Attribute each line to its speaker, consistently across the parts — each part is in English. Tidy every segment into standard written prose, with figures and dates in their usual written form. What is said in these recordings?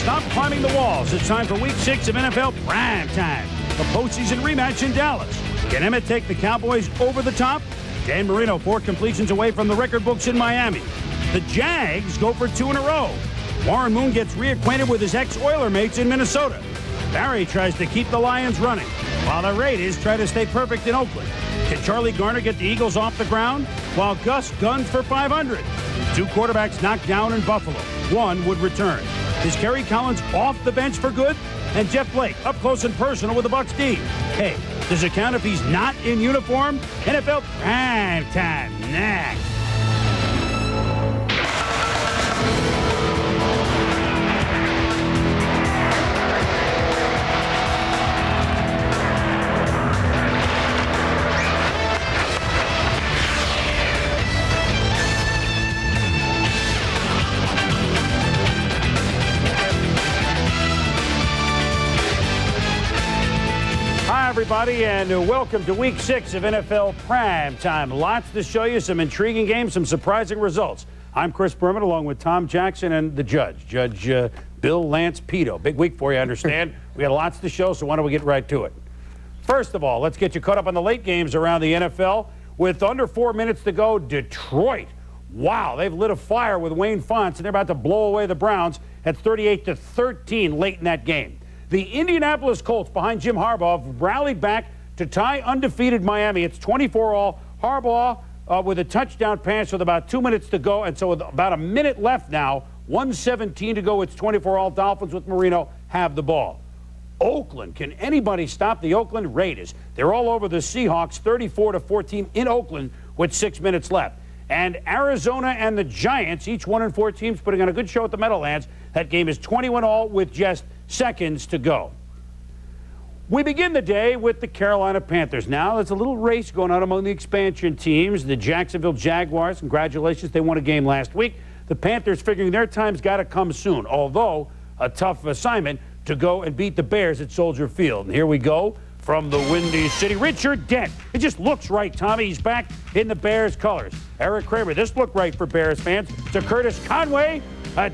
Speaker 1: Stop climbing the walls. It's time for Week 6 of NFL Primetime. The postseason rematch in Dallas. Can Emmett take the Cowboys over the top? Dan Marino 4 completions away from the record books in Miami. The Jags go for 2 in a row. Warren Moon gets reacquainted with his ex-Oiler mates in Minnesota. Barry tries to keep the Lions running, while the Raiders try to stay perfect in Oakland. Can Charlie Garner get the Eagles off the ground, while Gus guns for 500? 2 quarterbacks knocked down in Buffalo. 1 would return. Is Kerry Collins off the bench for good? And Jeff Blake up close and personal with the Bucs D. Hey, does it count if he's not in uniform? NFL Primetime next. Everybody, and welcome to Week 6 of NFL Primetime. Lots to show you, some intriguing games, some surprising results. I'm Chris Berman, along with Tom Jackson and the Judge Bill Pidto. Big week for you, I understand. We got lots to show, so why don't we get right to it? First of all, let's get you caught up on the late games around the NFL. With under 4 minutes to go, Detroit. Wow, they've lit a fire with Wayne Fontes, and they're about to blow away the Browns at 38-13 late in that game. The Indianapolis Colts, behind Jim Harbaugh, rallied back to tie undefeated Miami. It's 24-all. Harbaugh with a touchdown pass with about 2 minutes to go. And so with about a minute left now, 1:17 to go, it's 24-all. Dolphins with Marino have the ball. Oakland, can anybody stop the Oakland Raiders? They're all over the Seahawks, 34-14 in Oakland with 6 minutes left. And Arizona and the Giants, each 1-4 teams, putting on a good show at the Meadowlands. That game is 21-all with just seconds to go. We begin the day with the Carolina Panthers. Now there's a little race going on among the expansion teams. The Jacksonville Jaguars, congratulations, they won a game last week. The Panthers figuring their time's got to come soon, although a tough assignment to go and beat the Bears at Soldier Field. And here we go from the Windy City. Richard Dent. It just looks right, Tommy. He's back in the Bears colors. Eric Kramer. This looked right for Bears fans. To Curtis Conway. A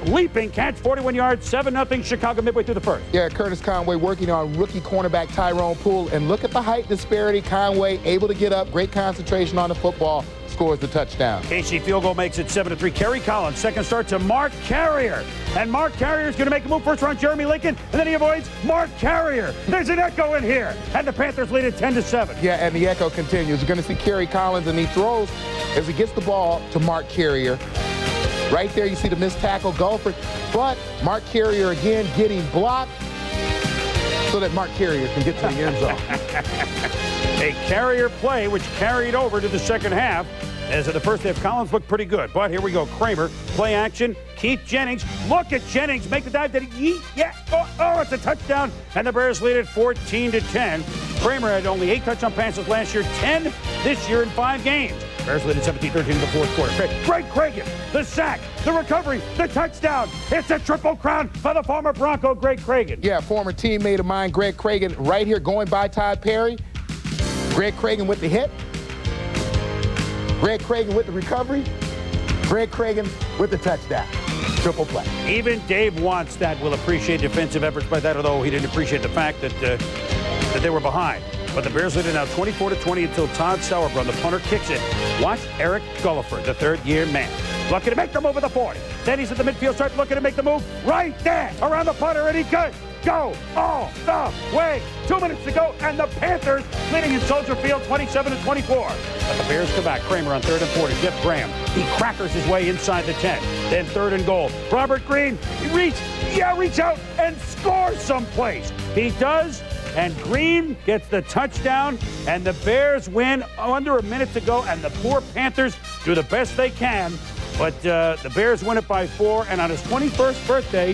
Speaker 1: leaping catch, 41 yards, 7-0 Chicago midway through the first.
Speaker 2: Yeah, Curtis Conway working on rookie cornerback Tyrone Poole. And look at the height disparity. Conway able to get up, great concentration on the football, scores the touchdown.
Speaker 1: KC field goal makes it 7-3. Kerry Collins, second start to Mark Carrier. And Mark Carrier's going to make a move. First round, Jeremy Lincoln. And then he avoids Mark Carrier. There's an echo in here. And the Panthers lead it 10-7.
Speaker 2: Yeah, and the echo continues. You're going to see Kerry Collins, and he throws as he gets the ball to Mark Carrier. Right there, you see the missed tackle, Gulford. But Mark Carrier again getting blocked so that Mark Carrier can get to the end zone.
Speaker 1: A Carrier play which carried over to the second half. As in the first half, Collins looked pretty good. But here we go, Kramer, play action. Keith Jennings, look at Jennings, make the dive. Did he yeet? Yeah, oh, it's a touchdown. And the Bears lead it 14-10. Kramer had only 8 touchdown passes last year, 10 this year in 5 games. Bears lead at 17-13 in the fourth quarter. Greg Cragen, the sack, the recovery, the touchdown. It's a triple crown for the former Bronco, Greg Cragen.
Speaker 2: Yeah, former teammate of mine, Greg Cragen, right here going by Todd Perry. Greg Cragen with the hit. Greg Cragen with the recovery. Greg Cragen with the touchdown. Triple play.
Speaker 1: Even Dave Wannstedt will appreciate defensive efforts by that, although he didn't appreciate the fact that they were behind. But the Bears lead it now 24-20 until Todd Sauerbrunn, the punter, kicks it. Watch Eric Gulliford, the third-year man. Looking to make the move at the 40. Then he's at the midfield stripe, looking to make the move right there around the punter, and he could go all the way. 2 minutes to go, and the Panthers leading in Soldier Field 27-24. But the Bears come back. Kramer on 3rd and 40. Jeff Graham, he crackers his way inside the 10. Then 3rd and goal. Robert Green, he reach out and scores someplace. He does. And Green gets the touchdown, and the Bears win under a minute to go, and the poor Panthers do the best they can. But the Bears win it by 4, and on his 21st birthday,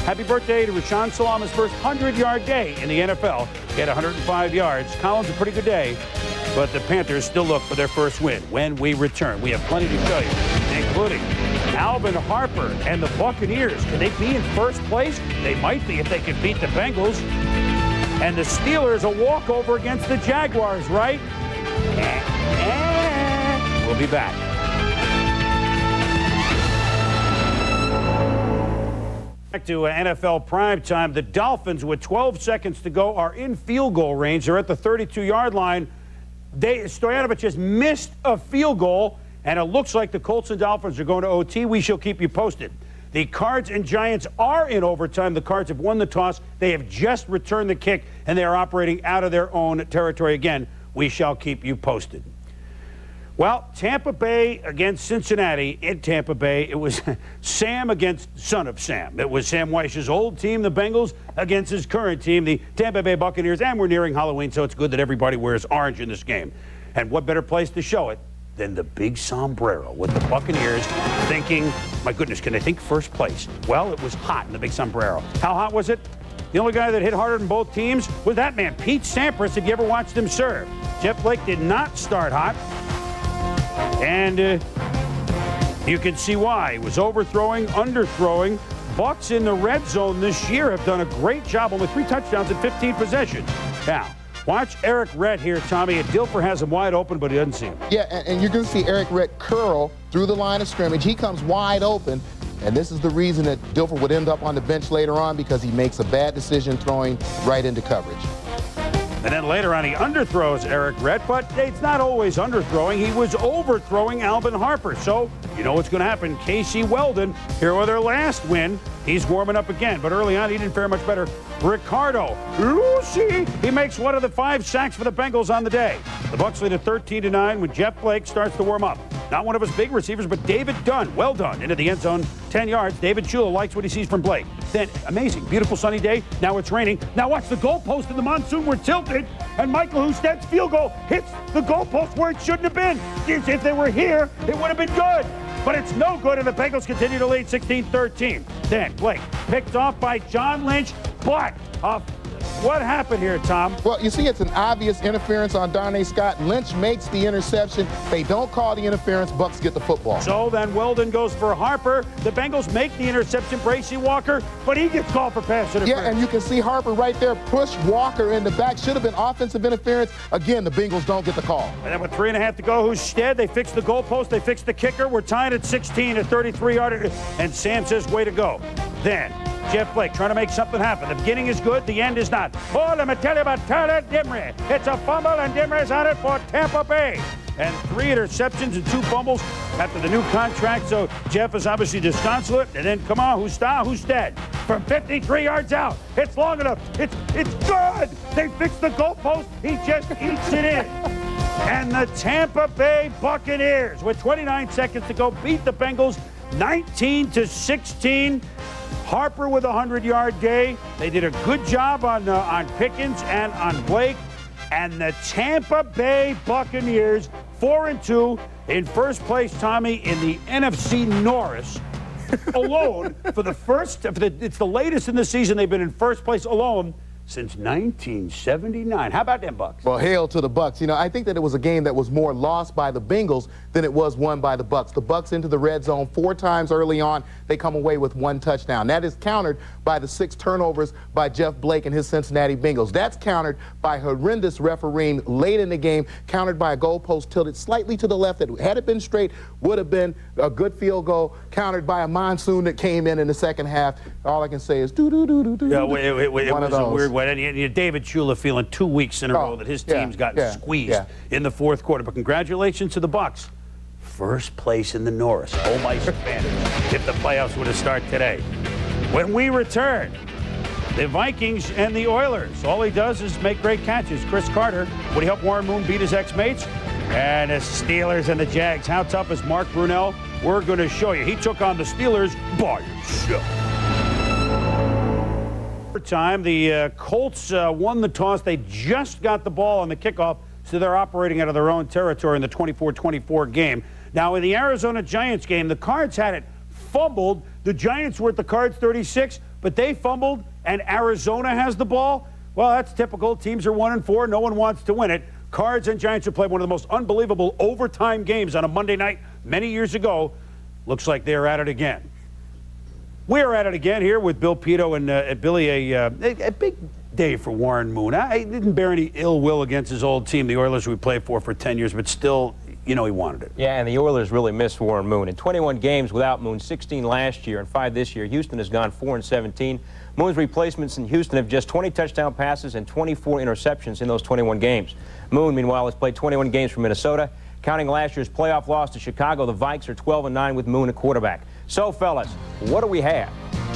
Speaker 1: happy birthday to Rashaan Salam, his first 100-yard day in the NFL. He had 105 yards. Collins, a pretty good day, but the Panthers still look for their first win when we return. We have plenty to show you, including Alvin Harper and the Buccaneers. Can they be in first place? They might be if they can beat the Bengals. And the Steelers a walkover against the Jaguars, right? We'll be back. Back to NFL Primetime. The Dolphins, with 12 seconds to go, are in field goal range. They're at the 32-yard line. Stoyanovich just missed a field goal, and it looks like the Colts and Dolphins are going to OT. We shall keep you posted. The Cards and Giants are in overtime. The Cards have won the toss. They have just returned the kick, and they are operating out of their own territory. Again, we shall keep you posted. Well, Tampa Bay against Cincinnati in Tampa Bay. It was Sam against son of Sam. It was Sam Weich's old team, the Bengals, against his current team, the Tampa Bay Buccaneers. And we're nearing Halloween, so it's good that everybody wears orange in this game. And what better place to show it than the big sombrero with the Buccaneers thinking, my goodness, can they think first place? Well, it was hot in the big sombrero. How hot was it? The only guy that hit harder than both teams was that man, Pete Sampras, if you ever watched him serve. Jeff Blake did not start hot. And you can see why. He was overthrowing, underthrowing. Bucs in the red zone this year have done a great job, only 3 touchdowns in 15 possessions. Now, watch Eric Redd here, Tommy. And Dilfer has him wide open, but he doesn't see him.
Speaker 2: Yeah, and you're going to see Eric Redd curl through the line of scrimmage. He comes wide open. And this is the reason that Dilfer would end up on the bench later on, because he makes a bad decision throwing right into coverage.
Speaker 1: And then later on, he underthrows Eric Redd, but it's not always underthrowing. He was overthrowing Alvin Harper. So, you know what's going to happen. Casey Weldon, here with their last win, he's warming up again. But early on, he didn't fare much better. Ricardo Lucy, he makes one of the 5 sacks for the Bengals on the day. The Bucs lead at 13-9 when Jeff Blake starts to warm up. Not one of his big receivers, but David Dunn. Well done. Into the end zone, 10 yards. David Chula likes what he sees from Blake. Then, amazing, beautiful sunny day. Now it's raining. Now watch the goalpost in the monsoon. We're tilted. And Michael Husted's field goal hits the goalpost where it shouldn't have been. If they were here, it would have been good. But it's no good, and the Bengals continue to lead 16-13. Then Blake picked off by John Lynch. But what happened here, Tom?
Speaker 2: Well, you see, it's an obvious interference on Darnay Scott. Lynch makes the interception. They don't call the interference. Bucs get the football.
Speaker 1: So then Weldon goes for Harper. The Bengals make the interception, Bracey Walker, but he gets called for pass interference.
Speaker 2: Yeah, and you can see Harper right there push Walker in the back. Should have been offensive interference. Again, the Bengals don't get the call.
Speaker 1: And then with 3.5 to go, Husted, they fix the goalpost, they fix the kicker. We're tied at 16 at 33-yard, and Sam says, way to go. Then Jeff Blake trying to make something happen. The beginning is good, the end is not. Oh, let me tell you about Tyler Dimry. It's a fumble, and Dimry's on it for Tampa Bay. And 3 interceptions and 2 fumbles after the new contract. So Jeff is obviously disconsolate. And then, come on, Husted from 53 yards out. It's long enough. It's good. They fixed the goalpost. He just eats it in. And the Tampa Bay Buccaneers, with 29 seconds to go, beat the Bengals 19-16. Harper with a 100-yard day. They did a good job on Pickens and on Blake. And the Tampa Bay Buccaneers, 4-2, in first place, Tommy, in the NFC Norris, alone for the first. It's the latest in the season they've been in first place alone since 1979. How about them Bucs?
Speaker 2: Well, hail to the Bucs. You know, I think that it was a game that was more lost by the Bengals than it was won by the Bucs. The Bucs into the red zone 4 times early on. They come away with 1 touchdown. That is countered by the 6 turnovers by Jeff Blake and his Cincinnati Bengals. That's countered by horrendous refereeing late in the game, countered by a goalpost tilted slightly to the left that, had it been straight, would have been a good field goal, countered by a monsoon that came in the second half. All I can say is do-do-do-do-do.
Speaker 1: Yeah, it was a weird way. And David Chula feeling 2 weeks in a row that his team's gotten squeezed in the fourth quarter. But congratulations to the Bucs. First place in the Norris. Home ice advantage if the playoffs were to start today. When we return, the Vikings and the Oilers. All he does is make great catches. Chris Carter, would he help Warren Moon beat his ex-mates? And the Steelers and the Jags. How tough is Mark Brunell? We're going to show you. He took on the Steelers by himself. Time, the Colts won the toss. They just got the ball on the kickoff, so they're operating out of their own territory in the 24-24 game. Now, in the Arizona-Giants game, the Cards had it fumbled. The Giants were at the Cards 36, but they fumbled, and Arizona has the ball. Well, that's typical. Teams are 1-4. No one wants to win it. Cards and Giants have played one of the most unbelievable overtime games on a Monday night many years ago. Looks like they're at it again. We're at it again here with Bill Pidto and Billy. A big day for Warren Moon. He didn't bear any ill will against his old team, the Oilers we played for 10 years, but still, you know he wanted it.
Speaker 3: Yeah, and the Oilers really miss Warren Moon. In 21 games without Moon, 16 last year and 5 this year, Houston has gone 4-17. Moon's replacements in Houston have just 20 touchdown passes and 24 interceptions in those 21 games. Moon, meanwhile, has played 21 games for Minnesota. Counting last year's playoff loss to Chicago, the Vikes are 12-9 with Moon at quarterback. So, fellas, what do we have?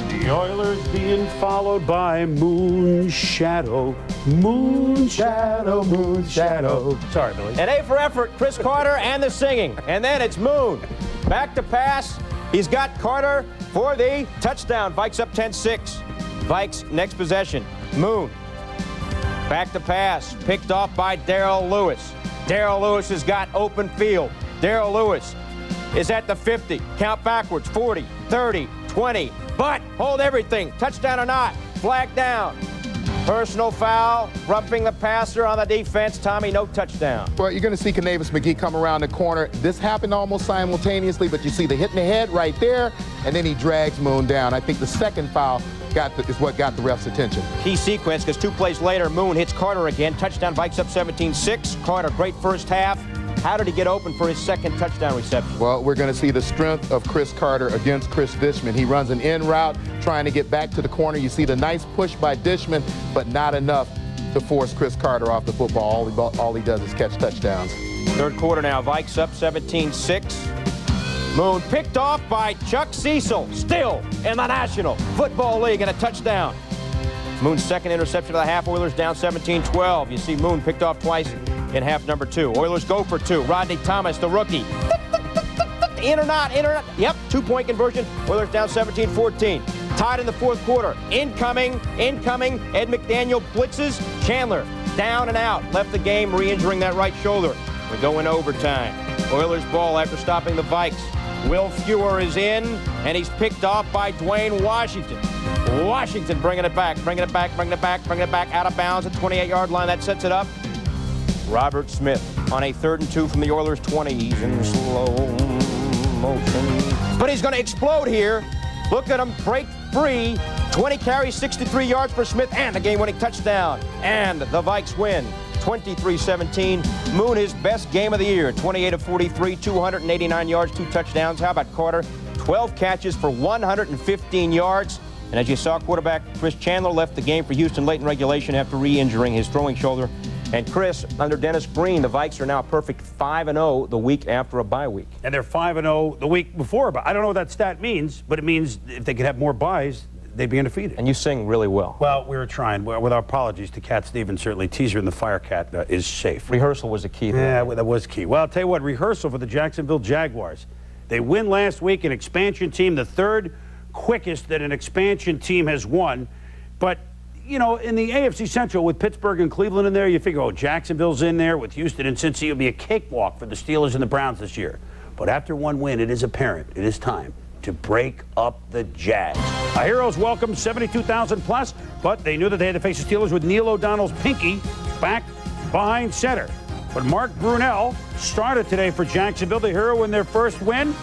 Speaker 1: The Oilers being followed by Moon Shadow. Moon Shadow, Moon Shadow. Sorry, Billy.
Speaker 3: An A for effort, Chris Carter and the singing. And then it's Moon. Back to pass. He's got Carter for the touchdown. Vikes up 10-6. Vikes next possession. Moon. Back to pass. Picked off by Darrell Lewis. Darrell Lewis has got open field. Darrell Lewis is at the 50. Count backwards. 40, 30, 20. But hold everything. Touchdown or not. Flag down. Personal foul. Roughing the passer on the defense. Tommy, no touchdown.
Speaker 2: Well, you're going to see Kanavis McGee come around the corner. This happened almost simultaneously, but you see the hit in the head right there, and then he drags Moon down. I think the second foul is what got the ref's attention.
Speaker 3: Key sequence, because 2 plays later, Moon hits Carter again. Touchdown, Vikes up 17-6. Carter, great first half. How did he get open for his second touchdown reception?
Speaker 2: Well, we're going to see the strength of Chris Carter against Chris Dishman. He runs an in route, trying to get back to the corner. You see the nice push by Dishman, but not enough to force Chris Carter off the football. All he does is catch touchdowns.
Speaker 3: Third quarter now, Vikes up 17-6. Moon picked off by Chuck Cecil, still in the National Football League, and a touchdown. Moon's second interception of the half. Oilers down 17-12. You see Moon picked off twice in half number 2. Oilers go for 2. Rodney Thomas, the rookie. In or not, in or not. Yep, 2-point conversion. Oilers down 17-14. Tied in the fourth quarter. Incoming. Ed McDaniel blitzes. Chandler down and out. Left the game, re-injuring that right shoulder. We go in overtime. Oilers ball after stopping the Vikes. Will Fewer is in, and he's picked off by Dwayne Washington. Washington bringing it back, out of bounds at 28-yard line. That sets it up. Robert Smith on a 3rd and 2 from the Oilers' 20. He's in slow motion. But he's going to explode here. Look at him break free. 20 carries, 63 yards for Smith, and a game-winning touchdown. And the Vikes win 23-17. Moon, his best game of the year. 28 of 43, 289 yards, 2 touchdowns. How about Carter? 12 catches for 115 yards. And as you saw, quarterback Chris Chandler left the game for Houston late in regulation after re-injuring his throwing shoulder. And Chris, under Dennis Green, the Vikes are now a perfect 5-0 the week after a bye week.
Speaker 1: And they're 5-0 the week before a bye. I don't know what that stat means, but it means if they could have more byes, they'd be undefeated.
Speaker 3: And you sing really well.
Speaker 1: Well, we were trying. With our apologies to Cat Stevens, certainly Teaser and the Fire Cat is safe.
Speaker 3: Rehearsal was a key there.
Speaker 1: Yeah, that was key. Well, I'll tell you what, rehearsal for the Jacksonville Jaguars. They win last week, an expansion team, the 3rd quickest that an expansion team has won. But, you know, in the AFC Central with Pittsburgh and Cleveland in there, you figure, oh, Jacksonville's in there with Houston and Cincy. It'll be a cakewalk for the Steelers and the Browns this year. But after one win, it is apparent, it is time to break up the Jags. Our heroes welcomed 72,000 plus, but they knew that they had to face the Steelers with Neil O'Donnell's pinky back behind center. But Mark Brunell started today for Jacksonville, the hero in their first win.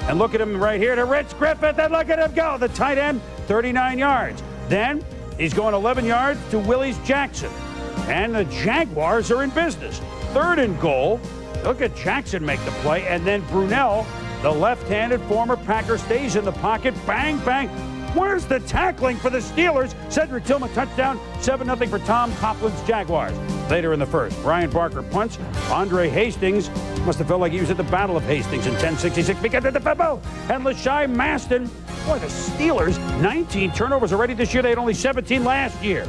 Speaker 1: And look at him right here to Rich Griffith, and look at him go. The tight end, 39 yards. Then he's going 11 yards to Willis Jackson. And the Jaguars are in business. 3rd and goal. Look at Jackson make the play, and then Brunell, the left-handed former Packer, stays in the pocket. Bang, bang. Where's the tackling for the Steelers? Cedric Tillman touchdown, 7-0 for Tom Coughlin's Jaguars. Later in the first, Brian Barker punts. Andre Hastings must have felt like he was at the Battle of Hastings in 1066 because of the bubble. And Lashai Maston. Boy, the Steelers, 19 turnovers already this year. They had only 17 last year.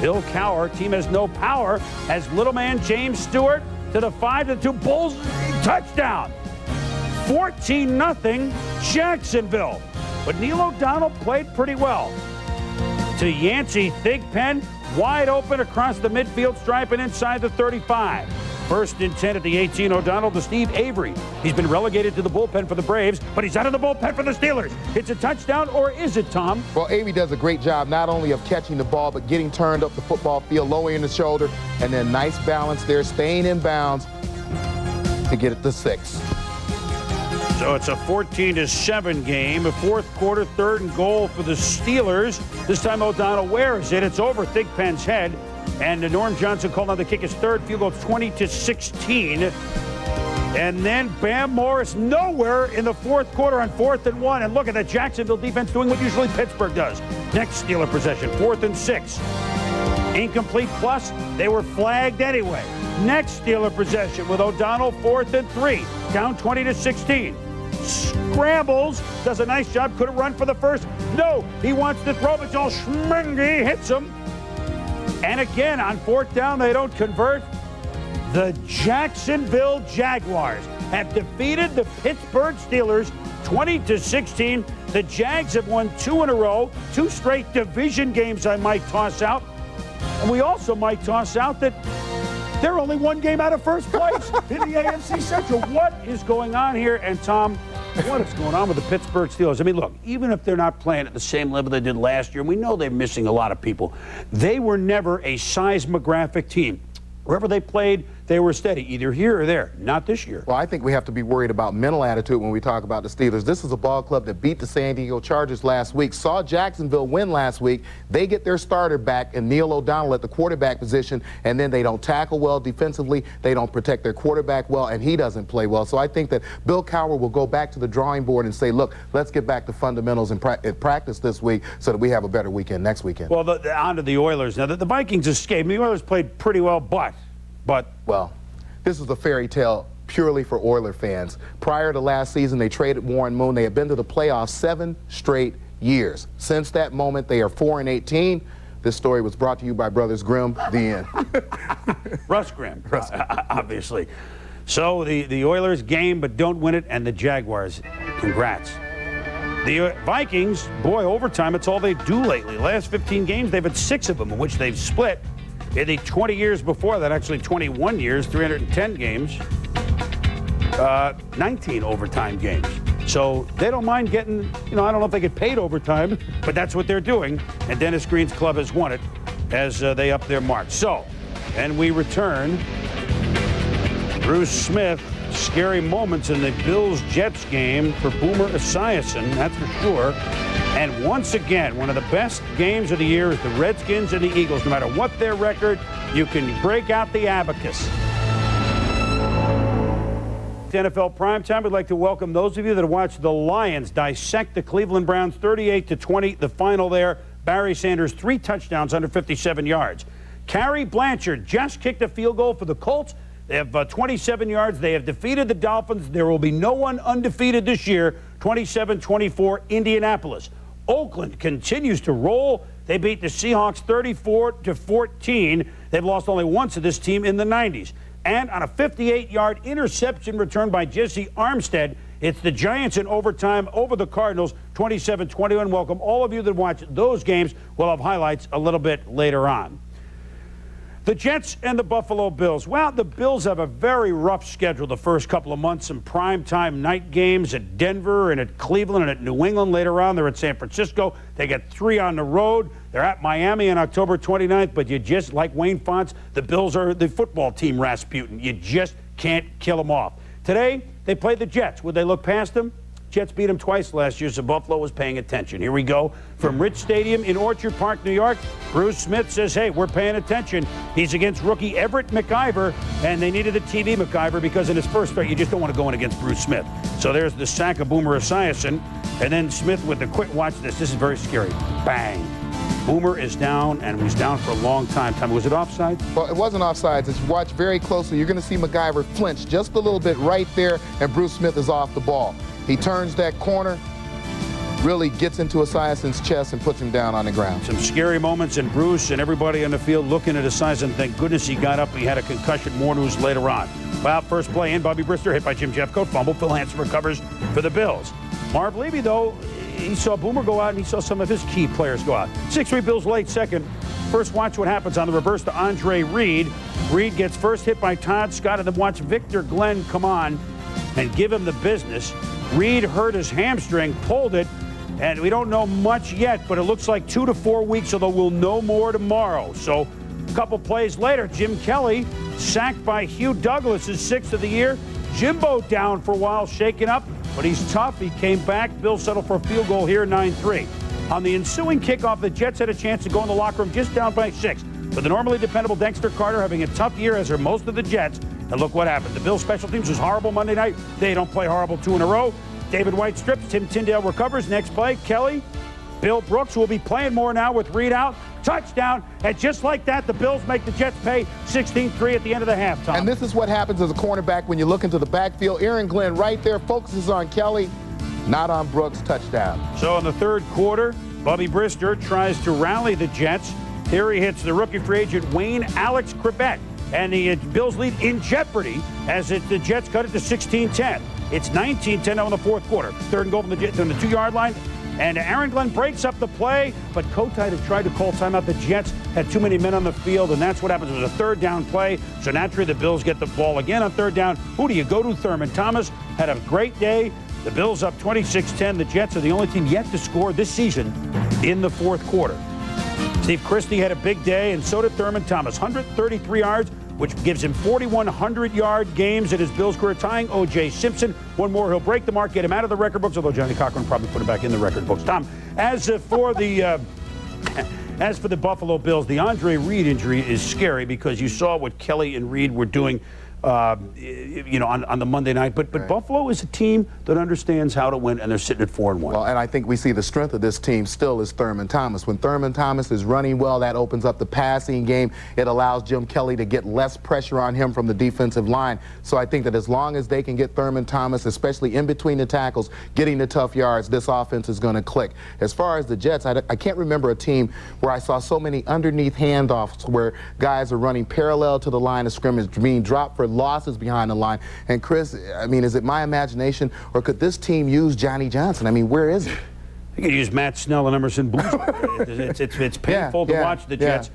Speaker 1: Bill Cowher, team has no power, as little man James Stewart to the 5-2 Bulls touchdown. 14-0 Jacksonville. But Neil O'Donnell played pretty well. To Yancey Thigpen, wide open across the midfield stripe and inside the 35. First and 10 at the 18, O'Donnell to Steve Avery. He's been relegated to the bullpen for the Braves, but he's out of the bullpen for the Steelers. It's a touchdown, or is it, Tom?
Speaker 2: Well, Avery does a great job not only of catching the ball, but getting turned up the football field, lowering the shoulder, and then nice balance there, staying in bounds to get it to 6.
Speaker 1: So it's a 14-7 game. A fourth quarter, 3rd and goal for the Steelers. This time O'Donnell wears it. It's over Thigpen's head. And Norm Johnson called on the kick his 3rd field goal, 20-16. And then Bam Morris nowhere in the fourth quarter on 4th and 1. And look at the Jacksonville defense doing what usually Pittsburgh does. Next Steeler possession, 4th and 6. Incomplete plus, they were flagged anyway. Next Steeler possession with O'Donnell, 4th and 3, down 20-16. Scrambles, does a nice job, could have run for the first. No, he wants to throw, but Joel Schmengi hits him. And again, on 4th down, they don't convert. The Jacksonville Jaguars have defeated the Pittsburgh Steelers 20-16. The Jags have won 2 in a row, 2 straight division games I might toss out. And we also might toss out that they're only 1 game out of first place in the AFC Central. What is going on here? And Tom, what is going on with the Pittsburgh Steelers? I mean, look, even if they're not playing at the same level they did last year, and we know they're missing a lot of people, they were never a seismographic team. Wherever they played, they were steady, either here or there. Not this year.
Speaker 2: Well, I think we have to be worried about mental attitude when we talk about the Steelers. This is a ball club that beat the San Diego Chargers last week, saw Jacksonville win last week. They get their starter back and Neil O'Donnell at the quarterback position, and then they don't tackle well defensively. They don't protect their quarterback well, and he doesn't play well. So I think that Bill Cowher will go back to the drawing board and say, look, let's get back to fundamentals and practice this week so that we have a better weekend next weekend.
Speaker 1: Well, on to the Oilers. Now, the Vikings escaped. The Oilers played pretty well, but
Speaker 2: well, this is a fairy tale purely for Oiler fans. Prior to last season, they traded Warren Moon. They have been to the playoffs 7 straight years. Since that moment, they are 4-18. This story was brought to you by Brothers Grimm. The end.
Speaker 1: Russ Grimm, obviously. So the Oilers game, but don't win it, and the Jaguars, congrats. The Vikings, boy, overtime, it's all they do lately. Last 15 games, they've had 6 of them, in which they've split. In the 20 years before that, actually 21 years, 310 games, 19 overtime games. So they don't mind getting, I don't know if they get paid overtime, but that's what they're doing. And Dennis Green's club has won it as they up their mark. So, and we return. Bruce Smith, scary moments in the Bills-Jets game for Boomer Esiason, that's for sure. And once again, one of the best games of the year is the Redskins and the Eagles. No matter what their record, you can break out the abacus. NFL Primetime, we'd like to welcome those of you that watched the Lions dissect the Cleveland Browns 38-20, the final there. Barry Sanders, 3 touchdowns under 57 yards. Carrie Blanchard just kicked a field goal for the Colts. They have 27 yards. They have defeated the Dolphins. There will be no one undefeated this year. 27-24, Indianapolis. Oakland continues to roll. They beat the Seahawks 34-14. They've lost only once to this team in the 90s. And on a 58-yard interception return by Jesse Armstead, it's the Giants in overtime over the Cardinals, 27-21. Welcome all of you that watch those games. We'll have highlights a little bit later on. The Jets and the Buffalo Bills. Well, the Bills have a very rough schedule the first couple of months. Some primetime night games at Denver and at Cleveland and at New England. Later on, they're at San Francisco. They get 3 on the road. They're at Miami on October 29th. But you just, like Wayne Fonts, the Bills are the football team Rasputin. You just can't kill them off. Today, they play the Jets. Would they look past them? Jets beat them twice last year, so Buffalo was paying attention. Here we go. From Rich Stadium in Orchard Park, New York, Bruce Smith says, hey, we're paying attention. He's against rookie Everett McIver, and they needed a TV McIver because in his first start, you just don't want to go in against Bruce Smith. So there's the sack of Boomer Esiason, and then Smith with the quick, watch this. This is very scary. Bang. Boomer is down, and was down for a long time. Was it offside?
Speaker 2: Well, it wasn't offsides. If you watch very closely, you're going to see McIver flinch just a little bit right there, and Bruce Smith is off the ball. He turns that corner, really gets into Esiason's chest and puts him down on the ground.
Speaker 1: Some scary moments, and Bruce and everybody on the field looking at Esiason. Thank goodness he got up. He had a concussion. More news later on. Well, first play in, Bobby Brister hit by Jim Jeffcoat. Fumble. Phil Hansen recovers for the Bills. Marv Levy, though, he saw Boomer go out, and he saw some of his key players go out. 6-3 Bills late second. First, watch what happens on the reverse to Andre Reed. Reed gets first hit by Todd Scott, and then watch Victor Glenn come on and give him the business. Reed hurt his hamstring, pulled it, and we don't know much yet, but it looks like 2 to 4 weeks, although we'll know more tomorrow. So a couple plays later, Jim Kelly sacked by Hugh Douglas, his 6th of the year. Jimbo down for a while, shaken up, but he's tough. He came back. Bill settled for a field goal here, 9-3. On the ensuing kickoff, the Jets had a chance to go in the locker room just down by 6. But the normally dependable Dexter Carter having a tough year, as are most of the Jets, And look what happened. The Bills' special teams was horrible Monday night. They don't play horrible 2 in a row. David White strips. Tim Tyndale recovers. Next play, Kelly. Bill Brooks will be playing more now with Reed out. Touchdown. And just like that, the Bills make the Jets pay 16-3 at the end of the halftime.
Speaker 2: And this is what happens as a cornerback when you look into the backfield. Aaron Glenn right there focuses on Kelly, not on Brooks. Touchdown.
Speaker 1: So in the third quarter, Bubby Brister tries to rally the Jets. Here he hits the rookie free agent Wayne Alex Cribet. And the Bills lead in jeopardy as the Jets cut it to 16-10. It's 19-10 now in the fourth quarter. Third and goal from the 2-yard line. And Aaron Glenn breaks up the play, but Kotite had tried to call timeout. The Jets had too many men on the field, and that's what happens. It was a third down play, so naturally the Bills get the ball again on third down. Who do you go to? Thurman Thomas had a great day. The Bills up 26-10. The Jets are the only team yet to score this season in the fourth quarter. Steve Christie had a big day, and so did Thurman Thomas. 133 yards, which gives him 4,100-yard games in his Bills career, tying O.J. Simpson. One more, he'll break the mark, get him out of the record books, although Johnny Cochran probably put him back in the record books. Tom, as for the Buffalo Bills, the Andre Reed injury is scary because you saw what Kelly and Reed were doing on the Monday night. But right. Buffalo is a team that understands how to win, and they're sitting at 4-1.
Speaker 2: Well, and I think we see the strength of this team still is Thurman Thomas. When Thurman Thomas is running well, that opens up the passing game. It allows Jim Kelly to get less pressure on him from the defensive line. So I think that as long as they can get Thurman Thomas, especially in between the tackles, getting the tough yards, this offense is going to click. As far as the Jets, I can't remember a team where I saw so many underneath handoffs where guys are running parallel to the line of scrimmage, being dropped for losses behind the line. And Chris, I mean, is it my imagination, or could this team use Johnny Johnson? I mean, where is he?
Speaker 1: You could use Matt Snell and Emerson Boozer. It's painful to watch the Jets.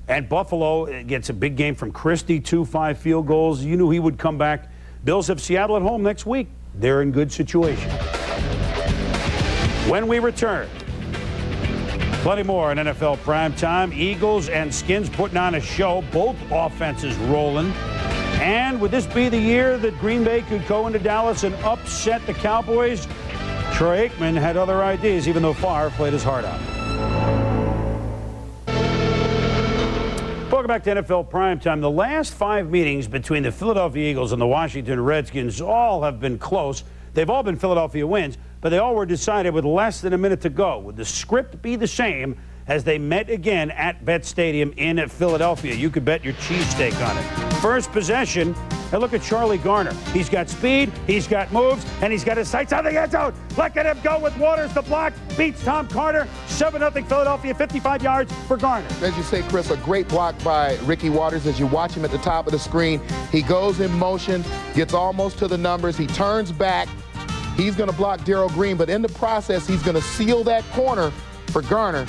Speaker 1: And Buffalo gets a big game from Christie, 5 field goals. You knew he would come back. Bills have Seattle at home next week. They're in good situation. When we return, plenty more in NFL Primetime. Eagles and Skins putting on a show. Both offenses rolling. And would this be the year that Green Bay could go into Dallas and upset the Cowboys? Troy Aikman had other ideas, even though Favre played his heart out. Welcome back to NFL Primetime. The last 5 meetings between the Philadelphia Eagles and the Washington Redskins all have been close. They've all been Philadelphia wins, but they all were decided with less than a minute to go. Would the script be the same as they met again at Bet Stadium in Philadelphia? You could bet your cheesesteak on it. First possession, and look at Charlie Garner. He's got speed, he's got moves, and he's got his sights on the end zone. Look at him go with Waters the block, beats Tom Carter, 7-0 Philadelphia, 55 yards for Garner.
Speaker 2: As you say, Chris, a great block by Ricky Waters. As you watch him at the top of the screen, he goes in motion, gets almost to the numbers, he turns back. He's going to block Darrell Green, but in the process, he's going to seal that corner for Garner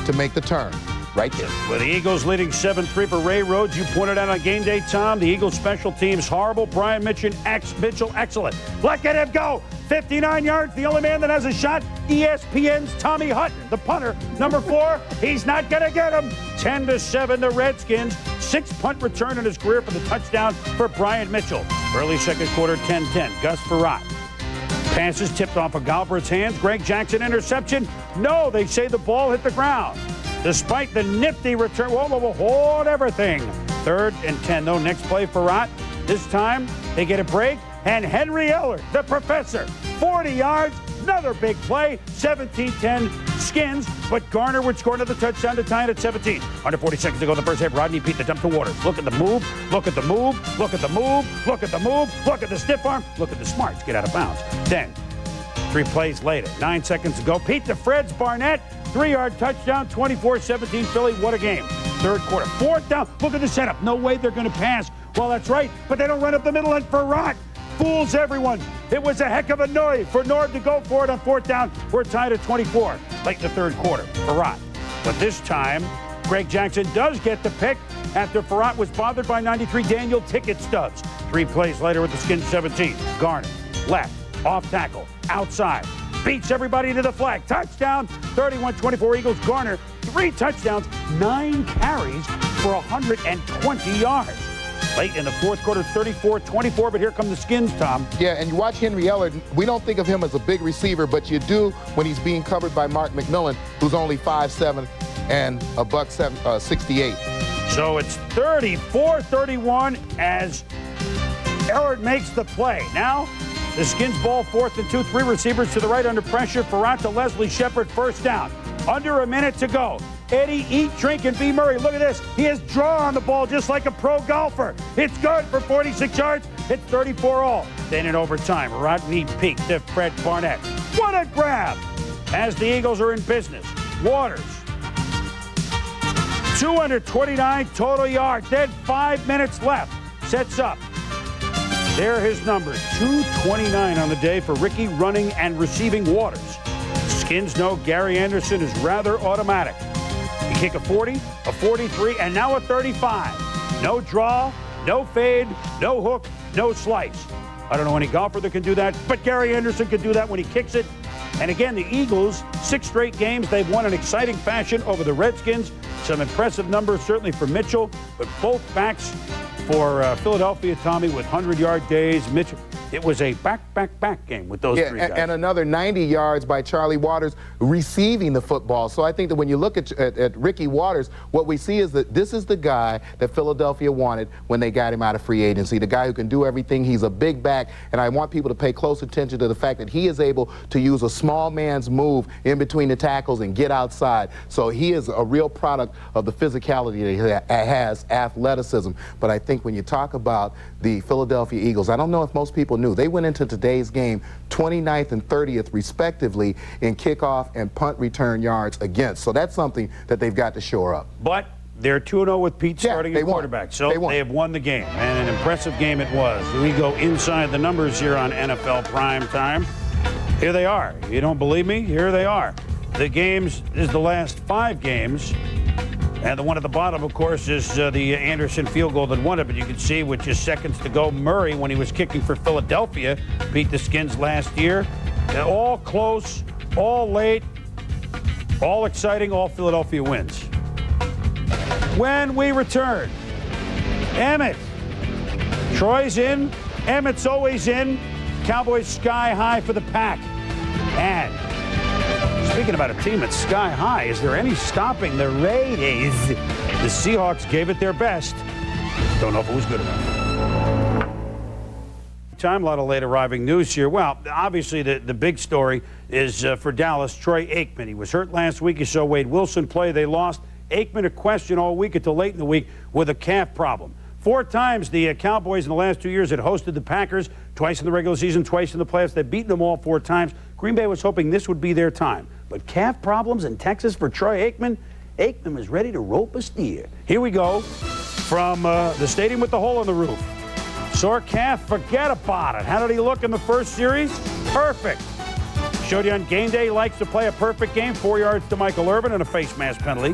Speaker 2: to make the turn right there.
Speaker 1: With the Eagles leading 7-3 for Ray Rhodes, you pointed out on game day, Tom, the Eagles special teams horrible. Brian Mitchell excellent. Look at him go. 59 yards, the only man that has a shot, ESPN's Tommy Hutton, the punter, number 4. He's not going to get him. 10-7, the Redskins. 6th punt return in his career for the touchdown for Brian Mitchell. Early second quarter, 10-10. Gus Frerotte. Passes tipped off of Galbraith's hands. Greg Jackson interception. No, they say the ball hit the ground. Despite the nifty return. Whoa, hold everything. 3rd and 10, though. Next play, Frerotte. This time, they get a break. And Henry Eller, the professor, 40 yards. Another big play. 17-10 Skins. But Garner would score another touchdown to tie it at 17. Under 40 seconds to go in the first half. Rodney Peete the dump to Waters. Look at the move. Look at the move. Look at the move. Look at the move. Look at the stiff arm. Look at the smarts. Get out of bounds. Then, 3 plays later. 9 seconds to go. Pete the Freds Barnett. 3-yard touchdown. 24-17 Philly. What a game. Third quarter. 4th down. Look at the setup. No way they're going to pass. Well, that's right. But they don't run up the middle, and Frerotte fools everyone. It was a heck of a noise for Norb to go for it on 4th down. We're tied at 24 late in the third quarter. Frerotte. But this time, Greg Jackson does get the pick after Frerotte was bothered by 93 Daniel Ticket Stubbs. 3 plays later with the Skins 17. Garner, left, off tackle, outside. Beats everybody to the flag. Touchdown, 31-24 Eagles. Garner, 3 touchdowns, 9 carries for 120 yards. Late in the fourth quarter, 34-24, but here come the Skins, Tom.
Speaker 2: Yeah, and you watch Henry Eller. We don't think of him as a big receiver, but you do when he's being covered by Mark McMillan, who's only 5'7" and a buck 68.
Speaker 1: So it's 34-31 as Ellard makes the play. Now, the Skins ball 4th and 2, 3 receivers to the right under pressure. Farrat to Leslie Shepard, first down. Under a minute to go. Eddie, eat, drink, and be Murray. Look at this. He has draw on the ball just like a pro golfer. It's good for 46 yards. It's 34 all. Then in overtime, Rodney Peak to Fred Barnett. What a grab! As the Eagles are in business. Waters. 229 total yards. Then 5 minutes left. Sets up. There are his numbers. 229 on the day for Ricky running and receiving Waters. Skins know Gary Anderson is rather automatic. You kick a 40, a 43, and now a 35. No draw, no fade, no hook, no slice. I don't know any golfer that can do that, but Gary Anderson can do that when he kicks it. And again, the Eagles, 6 straight games, they've won in exciting fashion over the Redskins. Some impressive numbers, certainly for Mitchell, but both backs for Philadelphia, Tommy, with 100-yard days. Mitchell, it was a back game with those three guys.
Speaker 2: And another 90 yards by Charlie Waters receiving the football. So I think that when you look at Ricky Waters, what we see is that this is the guy that Philadelphia wanted when they got him out of free agency, the guy who can do everything. He's a big back, and I want people to pay close attention to the fact that he is able to use a small man's move in between the tackles and get outside. So he is a real product of the physicality that he has, athleticism. But I think when you talk about the Philadelphia Eagles, I don't know if most people knew, they went into today's game 29th and 30th respectively in kickoff and punt return yards against. So that's something that they've got to shore up.
Speaker 1: But they're 2-0 with Pete starting at quarterback. So they have won the game, and an impressive game it was. We go inside the numbers here on NFL Primetime. Here they are. You don't believe me? Here they are. The games is the last 5 games. And the one at the bottom, of course, is the Anderson field goal that won it. But you can see with just seconds to go, Murray, when he was kicking for Philadelphia, beat the Skins last year. All close, all late, all exciting, all Philadelphia wins. When we return, Emmett. Troy's in. Emmett's always in. Cowboys sky high for the Pack. And speaking about a team that's sky high, is there any stopping the Raiders? The Seahawks gave it their best. Don't know if it was good enough. Time, a lot of late arriving news here. Well, obviously the big story is for Dallas, Troy Aikman. He was hurt last week. You saw Wade Wilson play. They lost. Aikman a question all week until late in the week with a calf problem. 4 times the Cowboys in the last 2 years had hosted the Packers, twice in the regular season, twice in the playoffs. They've beaten them all 4 times. Green Bay was hoping this would be their time. But calf problems in Texas for Troy Aikman? Aikman was ready to rope a steer. Here we go from the stadium with the hole in the roof. Sore calf, forget about it. How did he look in the first series? Perfect. Showed you on game day, he likes to play a perfect game. 4 yards to Michael Irvin and a face mask penalty.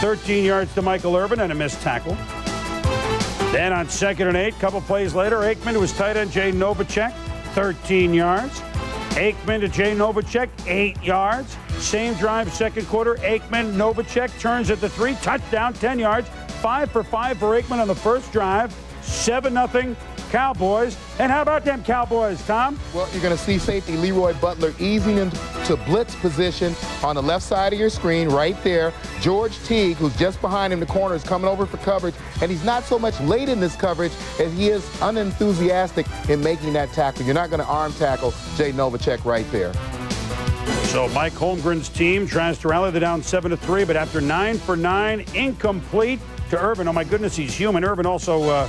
Speaker 1: 13 yards to Michael Irvin and a missed tackle. Then on 2nd and 8, a couple plays later, Aikman to his tight end, Jay Novacek, 13 yards. Aikman to Jay Novacek, 8 yards. Same drive, second quarter. Aikman, Novacek turns at the 3, touchdown, 10 yards. 5 for 5 for Aikman on the first drive. 7-0 Cowboys. And how about them Cowboys, Tom?
Speaker 2: Well, you're going to see safety Leroy Butler easing into blitz position on the left side of your screen right there. George Teague, who's just behind him, the corner, is coming over for coverage, and he's not so much late in this coverage as he is unenthusiastic in making that tackle. You're not going to arm tackle Jay Novacek right there.
Speaker 1: So Mike Holmgren's team tries to rally. They're down 7-3, but after 9 for 9, incomplete to Irvin. Oh, my goodness, he's human. Irvin also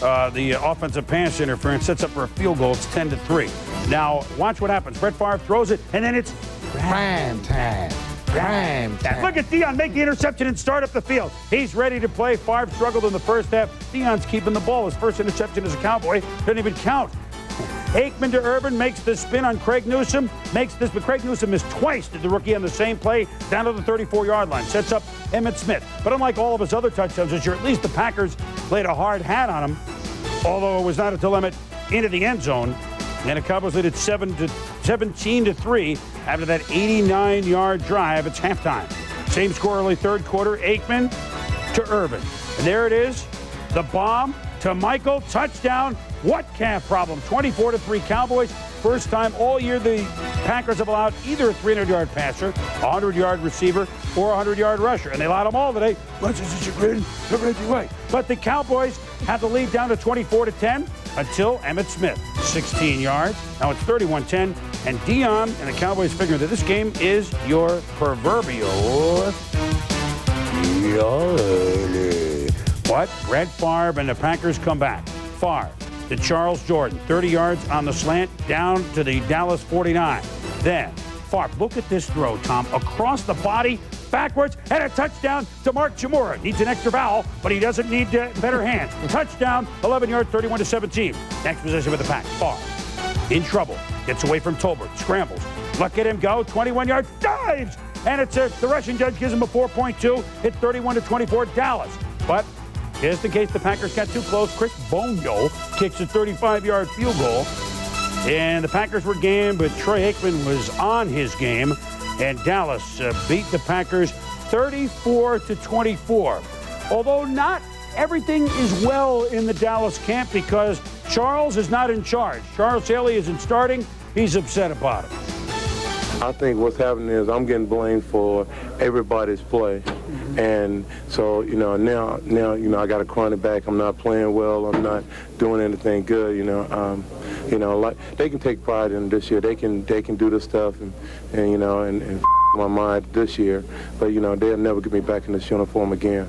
Speaker 1: the offensive pass interference sets up for a field goal. It's 10-3. Now, watch what happens. Brett Favre throws it, and then it's
Speaker 2: prime time. Prime time.
Speaker 1: Look at Deion make the interception and start up the field. He's ready to play. Favre struggled in the first half. Deion's keeping the ball. His first interception as a Cowboy doesn't even count. Aikman to Irvin makes the spin on Craig Newsome. Makes this, but Craig Newsome missed twice to the rookie on the same play down to the 34-yard line. Sets up Emmitt Smith. But unlike all of his other touchdowns this year, at least the Packers laid a hard hat on him, although it was not until Emmitt into the end zone. And the Cowboys lead at 17-3 after that 89-yard drive. It's halftime. Same score early third quarter. Aikman to Irvin. And there it is. The bomb to Michael. Touchdown. What calf problem? 24-3 Cowboys. First time all year the Packers have allowed either a 300-yard passer, a 100-yard receiver, or a 100-yard rusher. And they allowed them all today. Much as it's a grin, the Reggie White. But the Cowboys have the lead down to 24-10. until Emmitt Smith, 16 yards. Now it's 31-10, and Dion and the Cowboys figure that this game is your proverbial what? Brett Favre and the Packers come back. Favre to Charles Jordan, 30 yards on the slant, down to the Dallas 49. Then Favre, look at this throw, Tom, across the body, backwards, and a touchdown to Mark Chmura. Needs an extra vowel, but he doesn't need better hands. Touchdown, 11 yards, 31-17. Next possession with the Pack. Favre in trouble, gets away from Tolbert, scrambles. Look at him go, 21 yards, dives, and it's the Russian judge gives him a 4.2. Hit 31-24 Dallas. But just in case the Packers got too close, Chris Bonio kicks a 35-yard field goal. And the Packers were game, but Troy Aikman was on his game. And Dallas beat the Packers 34-24. Although not everything is well in the Dallas camp because Charles is not in charge. Charles Haley isn't starting. He's upset about it.
Speaker 4: I think what's happening is I'm getting blamed for everybody's play. And so, now, I got to chronic back. I'm not playing well. I'm not doing anything good, like they can take pride in this year. They can do this stuff and my mind this year. But, they'll never get me back in this uniform again.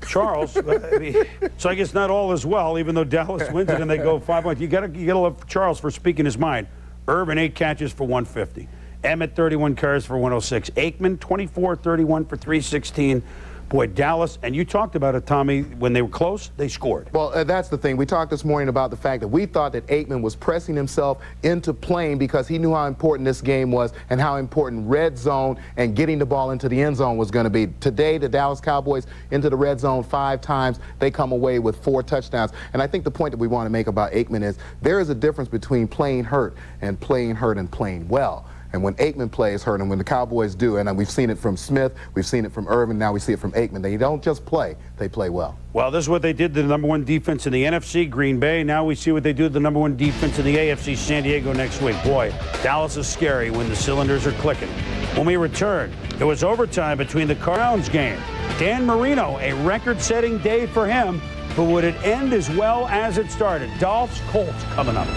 Speaker 1: Charles, so I guess not all is well, even though Dallas wins it and they go 5-1. You gotta love Charles for speaking his mind. Urban, 8 catches for 150. Emmett, 31 carries for 106. Aikman, 24-31 for 316. Boy, Dallas, and you talked about it, Tommy, when they were close, they scored.
Speaker 2: Well, that's the thing. We talked this morning about the fact that we thought that Aikman was pressing himself into playing because he knew how important this game was and how important red zone and getting the ball into the end zone was going to be. Today, the Dallas Cowboys into the red zone 5 times. They come away with 4 touchdowns. And I think the point that we want to make about Aikman is there is a difference between playing hurt and playing well. And when Aikman plays hurt, and when the Cowboys do, and we've seen it from Smith, we've seen it from Irvin, now we see it from Aikman, they don't just play, they play well.
Speaker 1: Well, this is what they did to the #1 defense in the NFC, Green Bay. Now we see what they do to the #1 defense in the AFC, San Diego, next week. Boy, Dallas is scary when the cylinders are clicking. When we return, it was overtime between the Browns game. Dan Marino, a record-setting day for him, but would it end as well as it started? Dolphs, Colts coming up.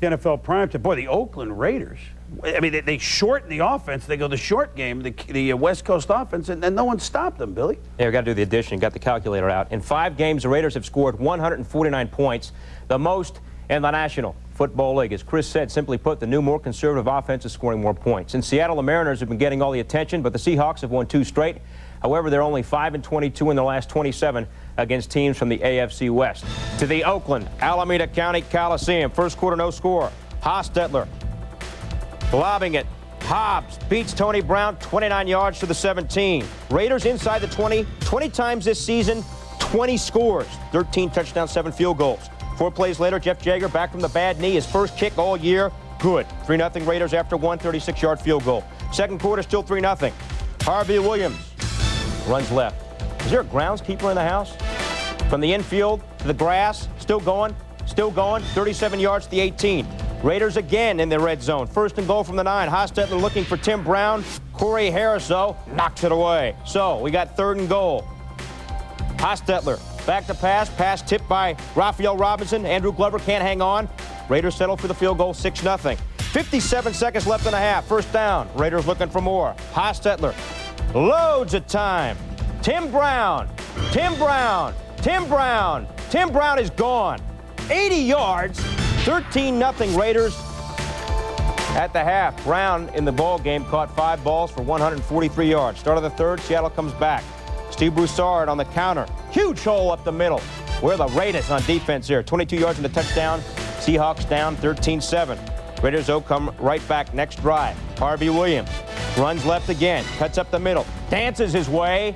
Speaker 1: NFL Primetime. Boy, the Oakland Raiders. I mean, they shorten the offense. They go the short game, the West Coast offense, and no one stopped them, Billy.
Speaker 3: Yeah, we got to do the addition. Got the calculator out. In 5 games, the Raiders have scored 149 points, the most in the National Football League. As Chris said, simply put, the new, more conservative offense is scoring more points. In Seattle, the Mariners have been getting all the attention, but the Seahawks have won 2 straight. However, they're only 5-22 in their last 27 against teams from the AFC West. To the Oakland Alameda County Coliseum. First quarter, no score. Hostetler lobbing it. Hobbs beats Tony Brown 29 yards to the 17. Raiders inside the 20 times this season, 20 scores, 13 touchdowns, 7 field goals. 4 plays later, Jeff Jager back from the bad knee. His first kick all year, good. 3-0 Raiders after 1 36-yard field goal. Second quarter, still 3-0. Harvey Williams runs left. Is there a groundskeeper in the house? From the infield to the grass, still going, 37 yards to the 18. Raiders again in the red zone. First and goal from the 9. Hostetler looking for Tim Brown. Corey Harris, though, knocks it away. So we got 3rd and goal. Hostetler back to pass tipped by Raphael Robinson. Andrew Glover can't hang on. Raiders settle for the field goal, 6-0. 57 seconds left in the half. First down. Raiders looking for more. Hostetler loads of time. Tim Brown is gone. 80 yards, 13-0 Raiders at the half. Brown in the ball game caught 5 balls for 143 yards. Start of the 3rd, Seattle comes back. Steve Broussard on the counter. Huge hole up the middle. Where the Raiders on defense here. 22 yards in the touchdown. Seahawks down 13-7. Raiders, though, come right back next drive. Harvey Williams runs left again, cuts up the middle, dances his way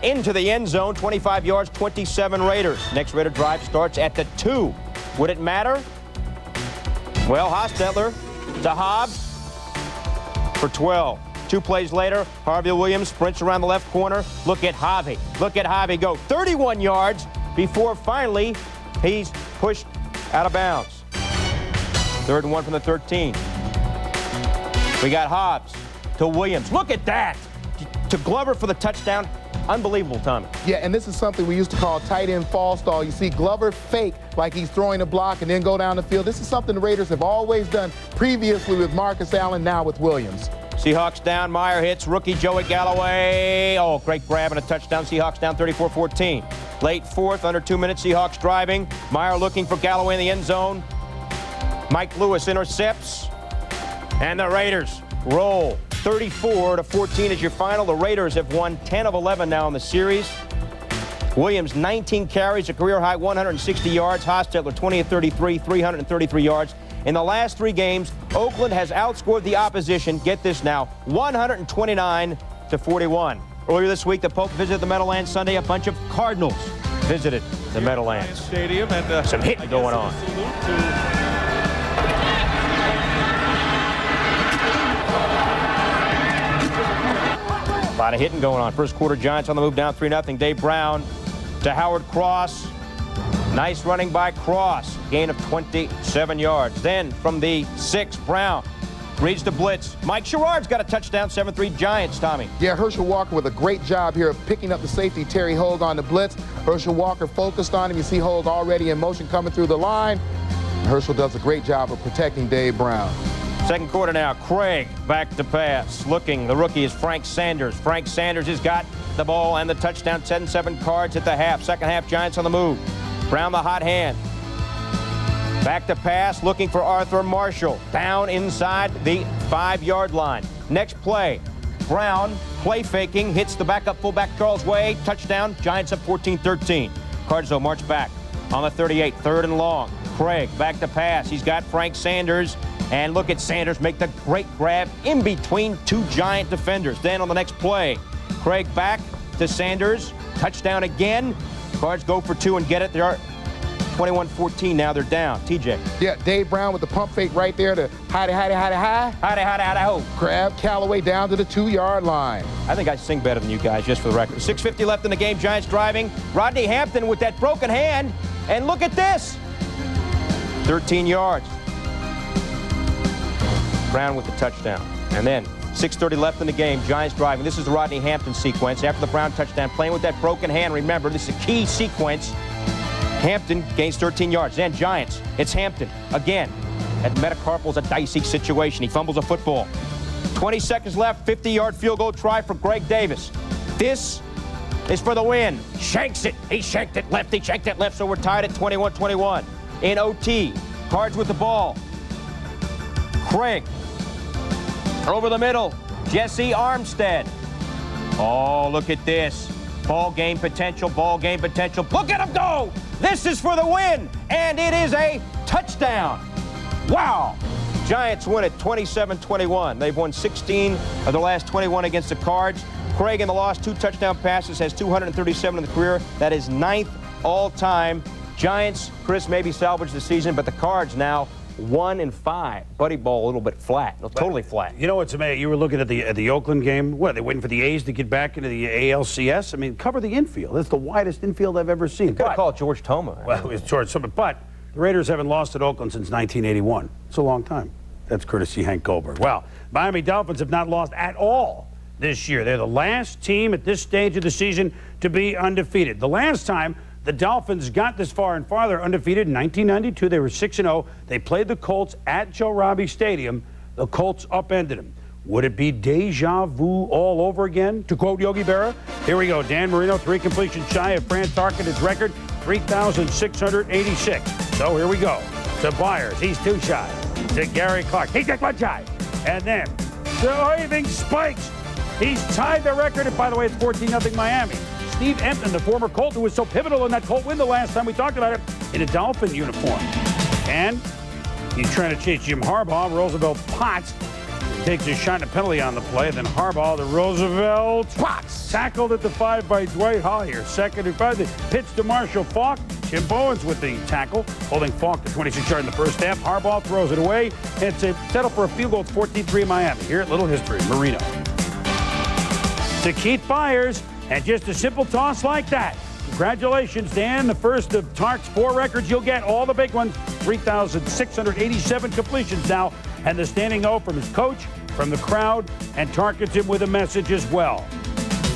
Speaker 3: into the end zone, 25 yards, 27 Raiders. Next Raider drive starts at the 2. Would it matter? Well, Hostetler to Hobbs for 12. 2 plays later, Harvey Williams sprints around the left corner. Look at Harvey go 31 yards before finally he's pushed out of bounds. 3rd and 1 from the 13. We got Hobbs to Williams. Look at that. To Glover for the touchdown. Unbelievable, Tommy.
Speaker 2: Yeah, and this is something we used to call tight end fall stall. You see Glover fake like he's throwing a block and then go down the field. This is something the Raiders have always done previously with Marcus Allen, now with Williams.
Speaker 3: Seahawks down. Meyer hits rookie Joey Galloway. Oh, great grab and a touchdown. Seahawks down 34-14. Late fourth, under 2 minutes. Seahawks driving. Meyer looking for Galloway in the end zone. Mike Lewis intercepts. And the Raiders roll. 34-14 is your final. The Raiders have won 10 of 11 now in the series. Williams, 19 carries, a career-high 160 yards. Hostetler, 20 of 33, 333 yards. In the last 3 games, Oakland has outscored the opposition, get this now, 129-41. Earlier this week, the Pope visited the Meadowlands Sunday. A bunch of Cardinals visited the Meadowlands.
Speaker 5: Stadium and
Speaker 3: some hitting going on. A lot of hitting going on. First quarter, Giants on the move, down 3-0. Dave Brown to Howard Cross. Nice running by Cross. Gain of 27 yards. Then from the 6, Brown reads the blitz. Mike Sherrard's got a touchdown, 7-3 Giants, Tommy.
Speaker 2: Yeah, Herschel Walker with a great job here of picking up the safety, Terry Hogue, on the blitz. Herschel Walker focused on him. You see Hogue already in motion coming through the line. Herschel does a great job of protecting Dave Brown.
Speaker 3: Second quarter now, Craig back to pass. Looking, the rookie is Frank Sanders. Frank Sanders has got the ball and the touchdown, 10-7 Cards at the half. Second half, Giants on the move. Brown the hot hand. Back to pass, looking for Arthur Marshall. Down inside the 5-yard line. Next play, Brown play faking, hits the backup fullback Charles Way. Touchdown, Giants up 14-13. Cards though march back on the 38, 3rd and long. Craig back to pass. He's got Frank Sanders. And look at Sanders make the great grab in between 2 Giant defenders. Then on the next play, Craig back to Sanders. Touchdown again. Cards go for 2 and get it. They are 21-14 now. They're down. TJ.
Speaker 2: Yeah, Dave Brown with the pump fake right there to
Speaker 3: Howdy.
Speaker 2: grab Callaway down to the 2-yard line.
Speaker 3: I think I sing better than you guys, just for the record. 6:50 left in the game. Giants driving. Rodney Hampton with that broken hand. And look at this. 13 yards. Brown with the touchdown. And then 6:30 left in the game. Giants driving. This is the Rodney Hampton sequence. After the Brown touchdown, playing with that broken hand. Remember, this is a key sequence. Hampton gains 13 yards. Then Giants. It's Hampton again. That metacarpal's a dicey situation. He fumbles a football. 20 seconds left. 50-yard field goal try for Greg Davis. This is for the win. Shanks it. He shanked it left. He shanked it left. So we're tied at 21-21. In OT. Cards with the ball. Craig. Over the middle, Jesse Armstead. Oh, look at this. Ball game potential, ball game potential. Look at him go! This is for the win, and it is a touchdown. Wow. Giants win it 27-21. They've won 16 of the last 21 against the Cards. Craig in the loss, 2 touchdown passes, has 237 in the career. That is 9th all-time. Giants, Chris, maybe salvage the season, but the Cards now 1-5. Buddy Ball a little bit flat, totally flat.
Speaker 1: You know what's amazing? You were looking at the Oakland game. What, they're waiting for the A's to get back into the ALCS? I mean, cover the infield. That's the widest infield I've ever seen.
Speaker 3: Got to call it George Toma.
Speaker 1: Well, it's George Toma. But the Raiders haven't lost at Oakland since 1981. It's a long time. That's courtesy Hank Goldberg. Well, Miami Dolphins have not lost at all this year. They're the last team at this stage of the season to be undefeated. The last time the Dolphins got this far and farther undefeated in 1992. They were 6-0. They played the Colts at Joe Robbie Stadium. The Colts upended them. Would it be deja vu all over again? To quote Yogi Berra, here we go. Dan Marino, 3 completions shy of Fran Tarkenton's record, 3,686. So here we go. To Byers, he's 2 shy. To Gary Clark, he's just 1 shy. And then to Irving Spikes, he's tied the record. And by the way, it's 14-0 Miami. Steve Empton, the former Colt, who was so pivotal in that Colt win the last time we talked about it, in a Dolphin uniform. And he's trying to chase Jim Harbaugh. Roosevelt Potts takes a shot and a penalty on the play. Then Harbaugh, the Roosevelt Potts, tackled at the 5 by Dwight Hollier. Second and 5, the pitch to Marshall Faulk. Jim Bowens with the tackle, holding Faulk to 26 yards in the first half. Harbaugh throws it away. And it's a settle for a field goal. It's 14-3 Miami. Here at Little History, Marino. To Keith Byers. And just a simple toss like that. Congratulations, Dan. The first of Tark's 4 records you'll get. All the big ones. 3,687 completions now. And the standing O from his coach, from the crowd, and Tarkenton with a message as well.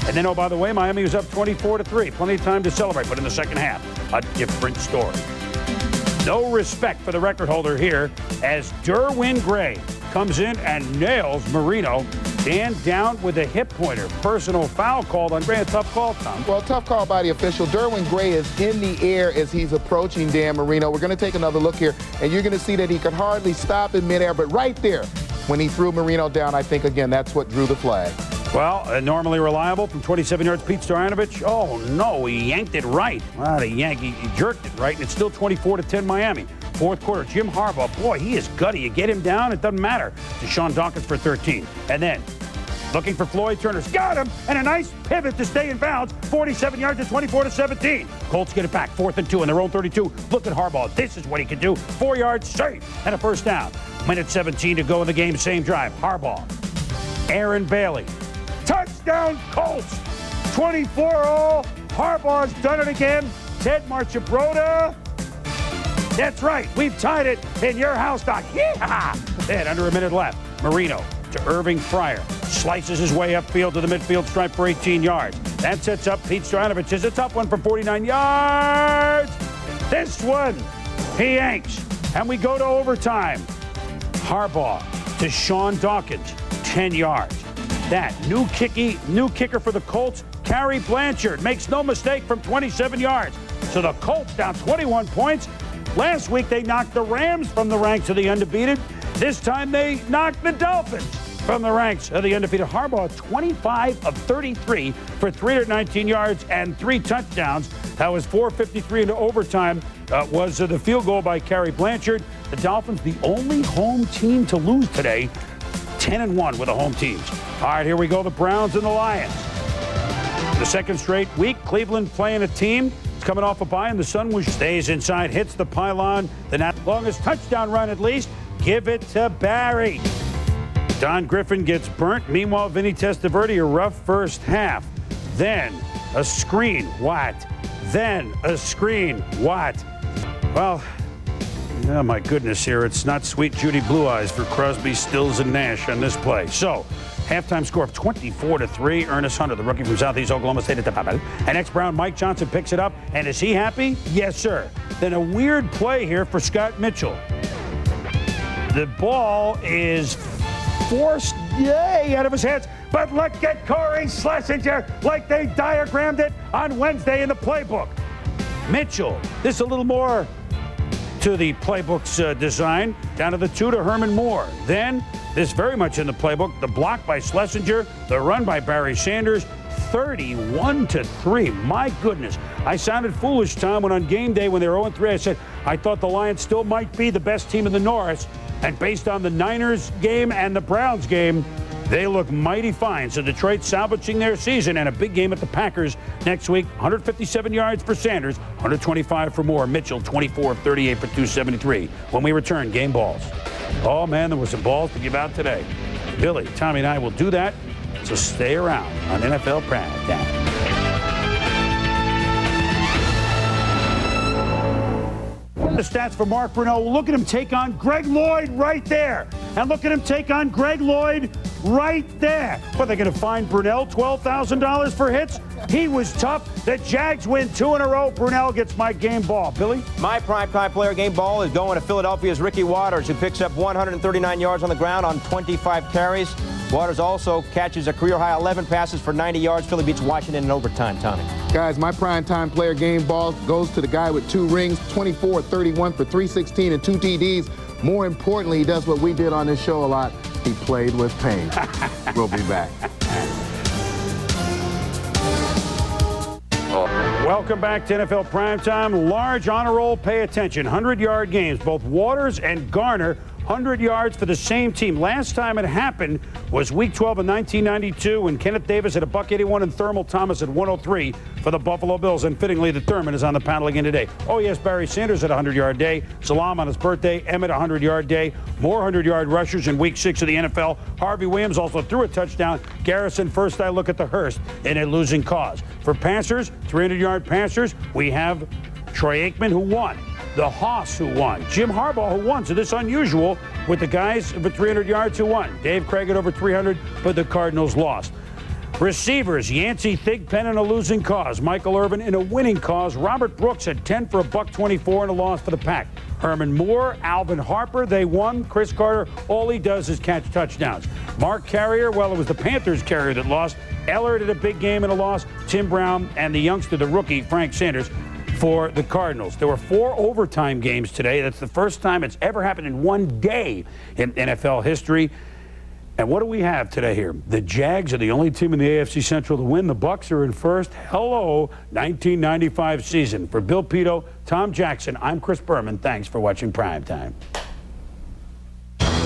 Speaker 1: And then, oh, by the way, Miami was up 24-3. Plenty of time to celebrate, but in the second half, a different story. No respect for the record holder here as Derwin Gray comes in and nails Marino. Dan down with a hip pointer. Personal foul called on Gray. A tough call, Tom.
Speaker 2: Well, tough call by the official. Derwin Gray is in the air as he's approaching Dan Marino. We're going to take another look here, and you're going to see that he could hardly stop in midair. But right there, when he threw Marino down, I think, again, that's what drew the flag.
Speaker 1: Well, normally reliable from 27 yards, Pete Stoyanovich. Oh, no, he yanked it right. Wow, he jerked it right, and it's still 24-10 Miami. Fourth quarter, Jim Harbaugh, boy, he is gutty. You get him down, it doesn't matter. Deshaun Dawkins for 13. And then, looking for Floyd Turner's got him, and a nice pivot to stay in bounds. 47 yards at 24-17. Colts get it back, 4th and 2 in their own 32. Look at Harbaugh. This is what he can do. 4 yards safe and a first down. Minute 17 to go in the game, same drive. Harbaugh, Aaron Bailey. Touchdown, Colts. 24-all. Harbaugh's done it again. Ted Marchibroda. That's right. We've tied it in your house, Doc. Yeehaw! Then, under a minute left, Marino to Irving Fryer. Slices his way upfield to the midfield stripe for 18 yards. That sets up Pete Stoyanovich. Is a tough one for 49 yards. This one, he yanks. And we go to overtime. Harbaugh to Sean Dawkins, 10 yards. That new kicker for the Colts, Carrie Blanchard, makes no mistake from 27 yards. So the Colts down 21 points. Last week they knocked the Rams from the ranks of the undefeated. This time they knocked the Dolphins from the ranks of the undefeated. Harbaugh, 25 of 33 for 319 yards and 3 touchdowns. That was 4:53 into overtime. Was the field goal by Carrie Blanchard. The Dolphins, the only home team to lose today, 10-1 with the home teams. All right, here we go, the Browns and the Lions. The second straight week, Cleveland playing a team. It's coming off a bye, and the sun stays inside, hits the pylon. The longest touchdown run, at least. Give it to Barry. Don Griffin gets burnt. Meanwhile, Vinny Testaverde, a rough first half. Then a screen. What? Then a screen. What? Well, oh my goodness here. It's not sweet Judy Blue Eyes for Crosby, Stills, and Nash on this play. So, halftime score of 24-3. Ernest Hunter, the rookie from Southeast Oklahoma State, and ex-Brown Mike Johnson picks it up. And is he happy? Yes, sir. Then a weird play here for Scott Mitchell. The ball is forced out of his hands. But look at Corey Schlesinger like they diagrammed it on Wednesday in the playbook. Mitchell, this a little more to the playbook's design. Down to the 2 to Herman Moore. Then, this very much in the playbook, the block by Schlesinger, the run by Barry Sanders, 31-3. My goodness. I sounded foolish, Tom, when on game day when they were 0-3, I said, I thought the Lions still might be the best team in the North. And based on the Niners game and the Browns game, they look mighty fine. So Detroit salvaging their season, and a big game at the Packers next week. 157 yards for Sanders, 125 for Moore. Mitchell, 24 of 38 for 273. When we return, game balls. Oh, man, there was some balls to give out today. Billy, Tommy, and I will do that. So stay around on NFL Primetime. The stats for Mark Brunell. Look at him take on Greg Lloyd right there. And look at him take on Greg Lloyd right there. What, they're going to fine Brunell $12,000 for hits? He was tough. The Jags win 2 in a row. Brunell gets my game ball. Billy?
Speaker 3: My primetime player game ball is going to Philadelphia's Ricky Waters, who picks up 139 yards on the ground on 25 carries. Waters also catches a career-high 11 passes for 90 yards. Philly beats Washington in overtime. Tommy.
Speaker 2: Guys, my primetime player game ball goes to the guy with 2 rings, 24-31 for 316 and 2 TDs. More importantly, he does what we did on this show a lot. He played with pain. We'll be back.
Speaker 1: Welcome back to NFL Primetime. Large honor roll, pay attention. 100-yard games. Both Waters and Garner, 100 yards for the same team. Last time it happened was Week 12 in 1992 when Kenneth Davis had a $181 and Thermal Thomas at 103 for the Buffalo Bills. And fittingly, the Thurman is on the panel again today. Oh, yes, Barry Sanders had a 100-yard day. Salam on his birthday. Emmett, a 100-yard day. More 100-yard rushers in Week 6 of the NFL. Harvey Williams also threw a touchdown. Garrison, first I look at the Hurst in a losing cause. For passers, 300-yard passers, we have Troy Aikman, who won. The Haas, who won. Jim Harbaugh, who won. So this unusual with the guys for 300 yards who won. Dave Craig at over 300, but the Cardinals lost. Receivers, Yancey Thigpen in a losing cause. Michael Irvin in a winning cause. Robert Brooks had 10 for $124 and a loss for the Pack. Herman Moore, Alvin Harper, they won. Chris Carter, all he does is catch touchdowns. Mark Carrier, well, it was the Panthers carrier that lost. Eller did a big game and a loss. Tim Brown and the youngster, the rookie, Frank Sanders, for the Cardinals. There were 4 overtime games today. That's the first time it's ever happened in one day in NFL history. And what do we have today here? The Jags are the only team in the AFC Central to win. The Bucs are in first. Hello, 1995 season. For Bill Pidto, Tom Jackson, I'm Chris Berman. Thanks for watching Primetime.